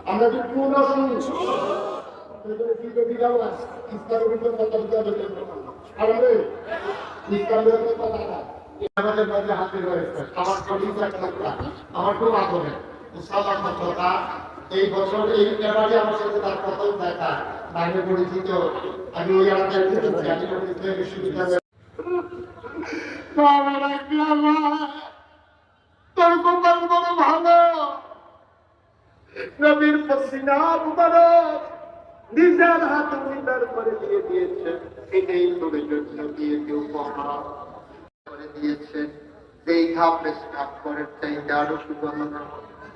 আমরা কি পূর্ণ শুনি আমাদের মাঝে হাজির হয়েছে আমার আমার খুব আগ্রহে এই বছর এই এবারে আমার সাথে তার প্রথম দেখা নামে পরিচিত আমি ওই এলাকায় বিশ্ববিদ্যালয় তোর কপাল বড় ভালো নবীর পসিনা মুবারক নিজের হাত উন্দার করে দিয়ে দিয়েছে এটাই তোর জন্য দিয়েছে উপহার করে দিয়েছে যেই ঘাম পেশাব করে চাইতে আরো সুগন্ধ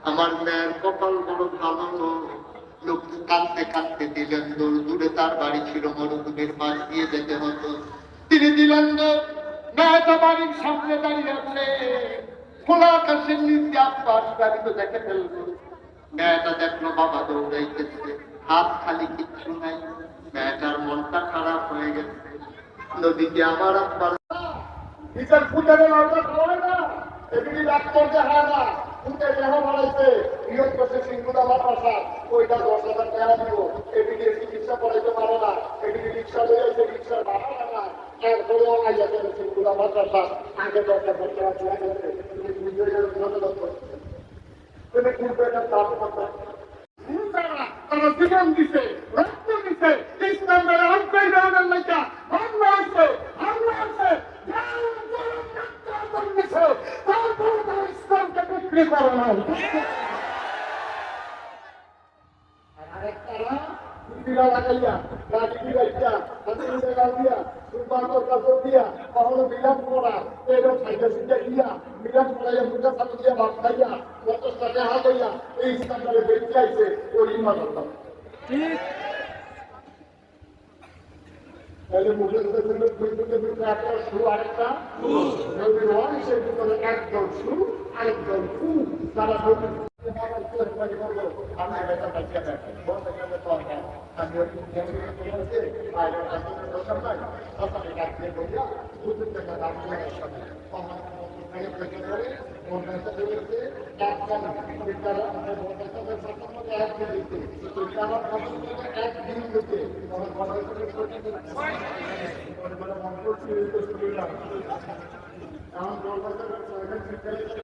আমার মেয়ের কপাল বড় ভালো লোক কাঁদতে কাঁদতে দিলেন দৌড় দূরে তার বাড়ি ছিল মরুভূমির মাছ দিয়ে যেতে হতো তিনি দিলেন মেয়েটা বাড়ির সামনে দাঁড়িয়ে আছে খোলা আকাশের নিচে আব্বাস গাড়িতে দেখে ফেলবো মেয়েটা দেখলো বাবা দৌড়াইতেছে হাত খালি কিচ্ছু নাই মেয়েটার মনটা খারাপ হয়ে গেছে নদীকে আমার আব্বার বিচার ফুটারে লড়টা খাওয়ায় না এদিকে ডাক্তারকে হায় না ফুটে দেহ বাড়াইছে নিয়োগ করছে সিংহুদা মাদ্রাসা ওইটা 10,000 টাকা দিব এদিকে চিকিৎসা করাইতে পারে না এদিকে রিক্সা লয়ে আছে রিক্সার ভাড়া না এরপরে অনাই যাচ্ছে সিংহুদা মাদ্রাসা আগে 10,000 টাকা দিয়ে গেছে তুমি নিজের ধন্যবাদ করছো তুমি কিন্তু এটা তাপ করতে তারা জীবন দিছে রক্ত দিছে ইসলামের অন্তর দেওয়ার লেখা হামলা আছে ইসলামকে বিক্রি করে নাই আরেকটারা দিলা লাগাইয়া গাড়ি বিলাইয়া দিয়া সুপার কাপড় দিয়া কখনো বিলাপ করা এরকম সাইডে সিটে দিয়া বিলাপ করাইয়া মুখে সাথে দিয়া ভাত খাইয়া কত সাথে হাত হইয়া এই ইসলামটাকে বেঁচে আইছে ওই ইমান আল্লাহ ঠিক তাহলে মুখে একটা শুরু আরেকটা নদীর ওয়ান সে ভিতরে একদম শুরু আরেকদম শুরু তারা আমি এটা বাচ্চা আমি একদিন